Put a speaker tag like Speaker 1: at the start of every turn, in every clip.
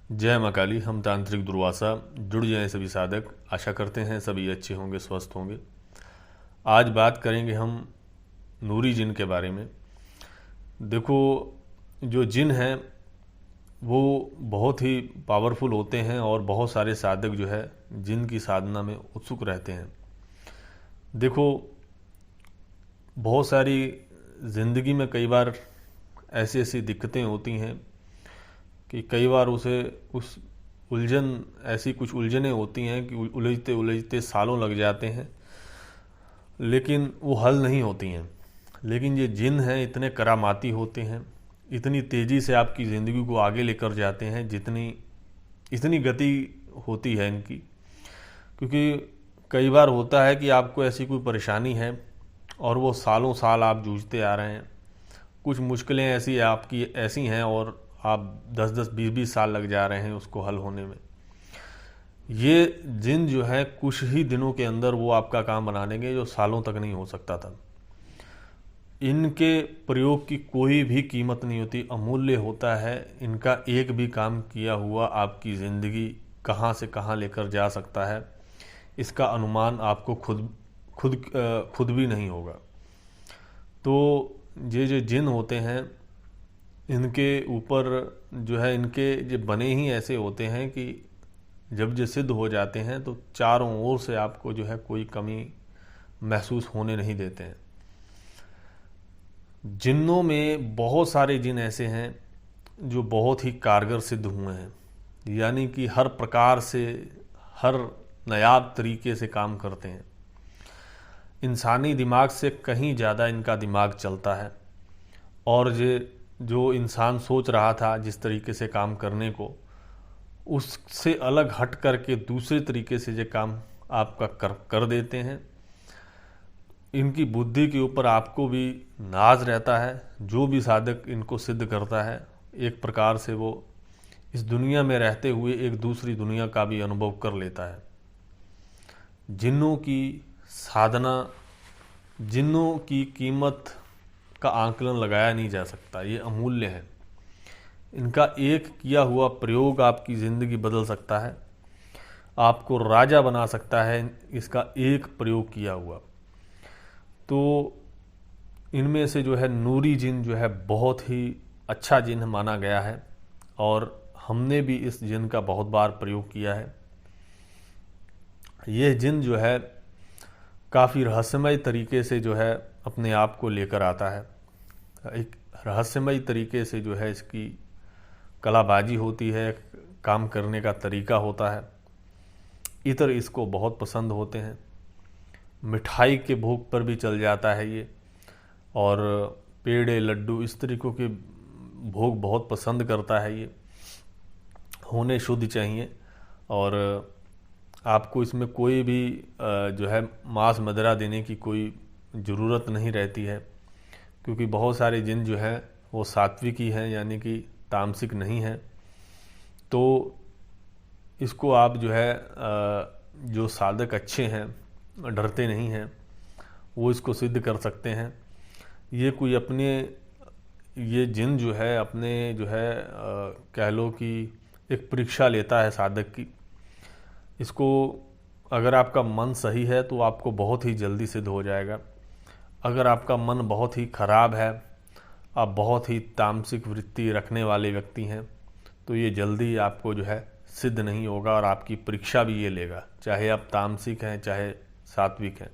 Speaker 1: जय माँ काली। हम तांत्रिक दुर्वासा जुड़ जाएं सभी साधक। आशा करते हैं सभी अच्छे होंगे, स्वस्थ होंगे। आज बात करेंगे हम नूरी जिन के बारे में। देखो, जो जिन हैं वो बहुत ही पावरफुल होते हैं और बहुत सारे साधक जो है जिन की साधना में उत्सुक रहते हैं। देखो, बहुत सारी ज़िंदगी में कई बार ऐसी ऐसी दिक्कतें होती हैं कि कई बार उसे उस उलझन ऐसी कुछ उलझनें होती हैं कि उलझते उलझते सालों लग जाते हैं, लेकिन वो हल नहीं होती हैं। लेकिन ये जिन हैं इतने करामाती होते हैं, इतनी तेज़ी से आपकी ज़िंदगी को आगे लेकर जाते हैं, जितनी इतनी गति होती है इनकी। क्योंकि कई बार होता है कि आपको ऐसी कोई परेशानी है और वो सालों साल आप जूझते आ रहे हैं। कुछ मुश्किलें ऐसी आपकी ऐसी हैं और आप 10-10, 20-20 साल लग जा रहे हैं उसको हल होने में। ये जिन जो है कुछ ही दिनों के अंदर वो आपका काम बना देंगे जो सालों तक नहीं हो सकता था। इनके प्रयोग की कोई भी कीमत नहीं होती, अमूल्य होता है। इनका एक भी काम किया हुआ आपकी ज़िंदगी कहाँ से कहाँ लेकर जा सकता है, इसका अनुमान आपको खुद खुद खुद भी नहीं होगा। तो ये जो जिन होते हैं इनके ऊपर जो है इनके जो बने ही ऐसे होते हैं कि जब ये सिद्ध हो जाते हैं तो चारों ओर से आपको जो है कोई कमी महसूस होने नहीं देते हैं। जिन्नों में बहुत सारे जिन ऐसे हैं जो बहुत ही कारगर सिद्ध हुए हैं, यानी कि हर प्रकार से, हर नायाब तरीके से काम करते हैं। इंसानी दिमाग से कहीं ज़्यादा इनका दिमाग चलता है और ये जो इंसान सोच रहा था जिस तरीके से काम करने को, उससे अलग हट करके दूसरे तरीके से ये काम आपका कर देते हैं। इनकी बुद्धि के ऊपर आपको भी नाज रहता है। जो भी साधक इनको सिद्ध करता है, एक प्रकार से वो इस दुनिया में रहते हुए एक दूसरी दुनिया का भी अनुभव कर लेता है। जिन्नों की साधना, जिन्नों की कीमत का आंकलन लगाया नहीं जा सकता, ये अमूल्य है। इनका एक किया हुआ प्रयोग आपकी ज़िंदगी बदल सकता है, आपको राजा बना सकता है इसका एक प्रयोग किया हुआ। तो इनमें से जो है नूरी जिन जो है बहुत ही अच्छा जिन माना गया है और हमने भी इस जिन का बहुत बार प्रयोग किया है। यह जिन जो है काफ़ी रहस्यमय तरीके से जो है अपने आप को लेकर आता है। एक रहस्यमय तरीके से जो है इसकी कलाबाजी होती है, काम करने का तरीका होता है। इतर इसको बहुत पसंद होते हैं। मिठाई के भोग पर भी चल जाता है ये, और पेड़े, लड्डू, इस तरीक़ों के भोग बहुत पसंद करता है ये। होने शुद्ध चाहिए और आपको इसमें कोई भी जो है मांस मदिरा देने की कोई ज़रूरत नहीं रहती है, क्योंकि बहुत सारे जिन जो हैं वो सात्विक ही हैं, यानी कि तामसिक नहीं है। तो इसको आप जो है जो साधक अच्छे हैं, डरते नहीं हैं, वो इसको सिद्ध कर सकते हैं। ये कोई अपने, ये जिन जो है अपने जो है कह लो कि एक परीक्षा लेता है साधक की। इसको अगर आपका मन सही है तो आपको बहुत ही जल्दी सिद्ध हो जाएगा। अगर आपका मन बहुत ही खराब है, आप बहुत ही तामसिक वृत्ति रखने वाले व्यक्ति हैं, तो ये जल्दी आपको जो है सिद्ध नहीं होगा और आपकी परीक्षा भी ये लेगा, चाहे आप तामसिक हैं चाहे सात्विक हैं।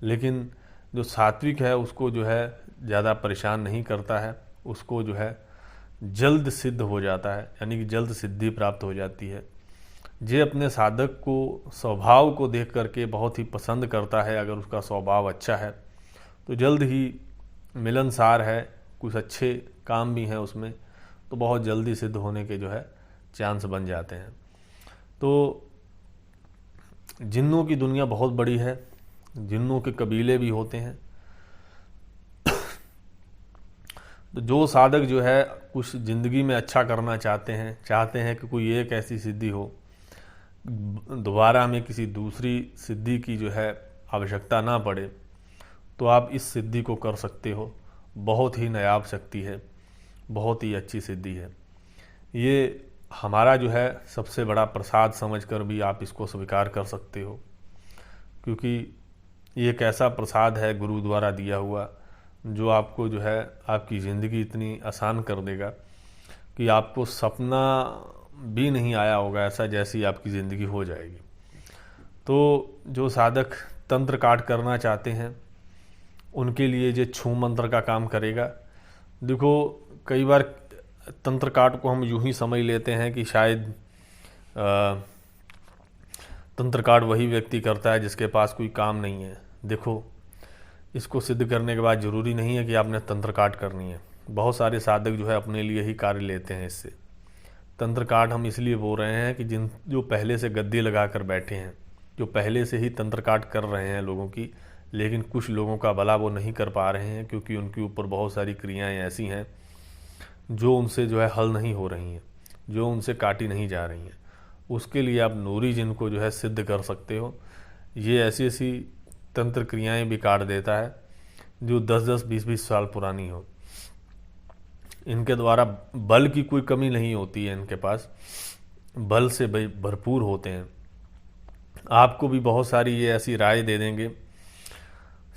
Speaker 1: लेकिन जो सात्विक है उसको जो है ज़्यादा परेशान नहीं करता है, उसको जो है जल्द सिद्ध हो जाता है, यानी कि जल्द सिद्धि प्राप्त हो जाती है। जे अपने साधक को, स्वभाव को देख करके बहुत ही पसंद करता है। अगर उसका स्वभाव अच्छा है तो जल्द ही मिलनसार है, कुछ अच्छे काम भी हैं उसमें, तो बहुत जल्दी सिद्ध होने के जो है चांस बन जाते हैं। तो जिन्नों की दुनिया बहुत बड़ी है, जिन्नों के कबीले भी होते हैं। तो जो साधक जो है कुछ ज़िंदगी में अच्छा करना चाहते हैं कि कोई एक ऐसी सिद्धि हो, दोबारा हमें किसी दूसरी सिद्धि की जो है आवश्यकता ना पड़े, तो आप इस सिद्धि को कर सकते हो। बहुत ही नायाब शक्ति है, बहुत ही अच्छी सिद्धि है। ये हमारा जो है सबसे बड़ा प्रसाद समझकर भी आप इसको स्वीकार कर सकते हो, क्योंकि ये एक ऐसा प्रसाद है गुरु द्वारा दिया हुआ जो आपको जो है आपकी ज़िंदगी इतनी आसान कर देगा कि आपको सपना भी नहीं आया होगा ऐसा, जैसी आपकी ज़िंदगी हो जाएगी। तो जो साधक तंत्र काट करना चाहते हैं उनके लिए ये छू मंत्र का काम करेगा। देखो, कई बार तंत्र काट को हम यूं ही समझ लेते हैं कि शायद तंत्र काट वही व्यक्ति करता है जिसके पास कोई काम नहीं है। देखो, इसको सिद्ध करने के बाद ज़रूरी नहीं है कि आपने तंत्र काट करनी है। बहुत सारे साधक जो है अपने लिए ही कार्य लेते हैं इससे। तंत्र काट हम इसलिए बोल रहे हैं कि जो पहले से गद्दी लगा कर बैठे हैं, जो पहले से ही तंत्र काट कर रहे हैं लोगों की, लेकिन कुछ लोगों का भला वो नहीं कर पा रहे हैं क्योंकि उनके ऊपर बहुत सारी क्रियाएं ऐसी हैं जो उनसे जो है हल नहीं हो रही हैं, जो उनसे काटी नहीं जा रही हैं। उसके लिए आप नूरी जिन को जो है सिद्ध कर सकते हो। ये ऐसी ऐसी तंत्र क्रियाएं भी काट देता है जो 10-10, 20-20 साल पुरानी हो। इनके द्वारा बल की कोई कमी नहीं होती है, इनके पास बल से भरपूर होते हैं। आपको भी बहुत सारी ये ऐसी राय दे देंगे।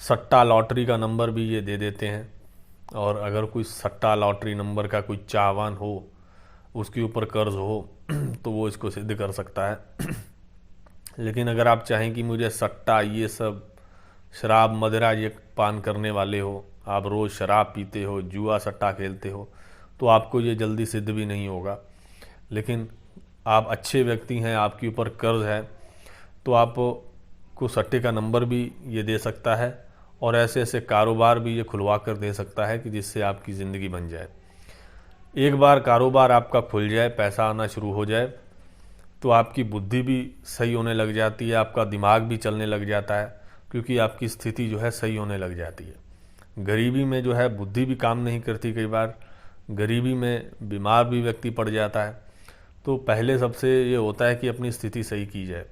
Speaker 1: सट्टा लॉटरी का नंबर भी ये दे देते हैं, और अगर कोई सट्टा लॉटरी नंबर का कोई चाहवान हो, उसके ऊपर कर्ज हो तो वो इसको सिद्ध कर सकता है। लेकिन अगर आप चाहें कि मुझे सट्टा, ये सब शराब मदिरा ये पान करने वाले हो, आप रोज़ शराब पीते हो, जुआ सट्टा खेलते हो, तो आपको ये जल्दी सिद्ध भी नहीं होगा। लेकिन आप अच्छे व्यक्ति हैं, आपके ऊपर कर्ज है, तो आपको सट्टे का नंबर भी ये दे सकता है, और ऐसे ऐसे कारोबार भी ये खुलवा कर दे सकता है कि जिससे आपकी ज़िंदगी बन जाए। एक बार कारोबार आपका खुल जाए, पैसा आना शुरू हो जाए, तो आपकी बुद्धि भी सही होने लग जाती है, आपका दिमाग भी चलने लग जाता है, क्योंकि आपकी स्थिति जो है सही होने लग जाती है। गरीबी में जो है बुद्धि भी काम नहीं करती, कई बार गरीबी में बीमार भी व्यक्ति पड़ जाता है। तो पहले सबसे ये होता है कि अपनी स्थिति सही की जाए।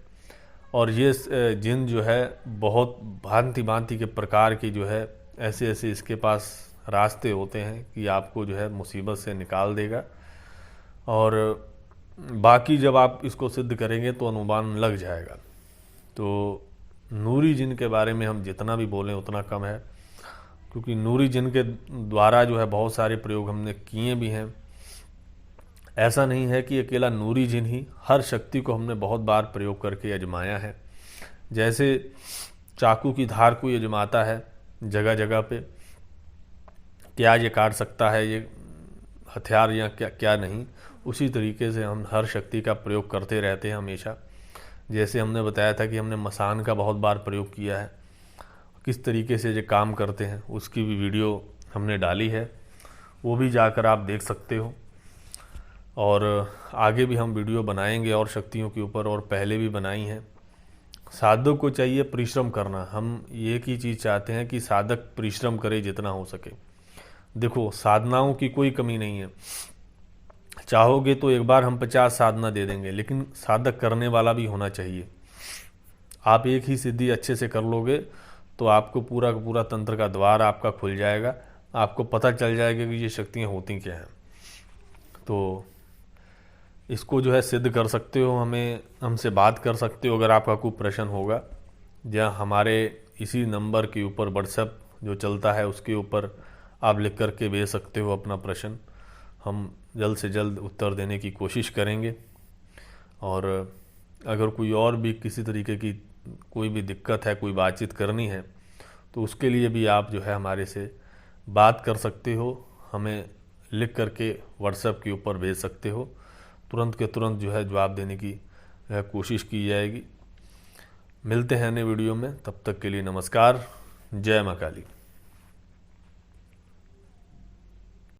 Speaker 1: और ये जिन जो है बहुत भांति भांति के प्रकार की जो है ऐसे ऐसे इसके पास रास्ते होते हैं कि आपको जो है मुसीबत से निकाल देगा। और बाकी जब आप इसको सिद्ध करेंगे तो अनुमान लग जाएगा। तो नूरी जिन के बारे में हम जितना भी बोलें उतना कम है, क्योंकि नूरी जिन के द्वारा जो है बहुत सारे प्रयोग हमने किए भी हैं। ऐसा नहीं है कि अकेला नूरी जिन ही, हर शक्ति को हमने बहुत बार प्रयोग करके आजमाया है। जैसे चाकू की धार को ये आजमाता है जगह जगह पे, क्या ये काट सकता है ये हथियार या क्या क्या नहीं, उसी तरीके से हम हर शक्ति का प्रयोग करते रहते हैं हमेशा। जैसे हमने बताया था कि हमने मसान का बहुत बार प्रयोग किया है, किस तरीके से ये काम करते हैं उसकी भी वीडियो हमने डाली है, वो भी जाकर आप देख सकते हो। और आगे भी हम वीडियो बनाएंगे और शक्तियों के ऊपर, और पहले भी बनाई हैं। साधक को चाहिए परिश्रम करना। हम एक ही चीज़ चाहते हैं कि साधक परिश्रम करे जितना हो सके। देखो, साधनाओं की कोई कमी नहीं है। चाहोगे तो एक बार हम 50 साधना दे देंगे, लेकिन साधक करने वाला भी होना चाहिए। आप एक ही सिद्धि अच्छे से कर लोगे तो आपको पूरा का पूरा तंत्र का द्वार आपका खुल जाएगा, आपको पता चल जाएगा कि ये शक्तियाँ होती क्या हैं। तो इसको जो है सिद्ध कर सकते हो, हमसे बात कर सकते हो अगर आपका कोई प्रश्न होगा, या हमारे इसी नंबर के ऊपर व्हाट्सएप जो चलता है उसके ऊपर आप लिख करके भेज सकते हो अपना प्रश्न। हम जल्द से जल्द उत्तर देने की कोशिश करेंगे। और अगर कोई और भी किसी तरीके की कोई भी दिक्कत है, कोई बातचीत करनी है, तो उसके लिए भी आप जो है हमारे से बात कर सकते हो। हमें लिख करके व्हाट्सएप के ऊपर भेज सकते हो, तुरंत के तुरंत जो है जवाब देने की कोशिश की जाएगी। मिलते हैं नए वीडियो में, तब तक के लिए नमस्कार। जय मां काली।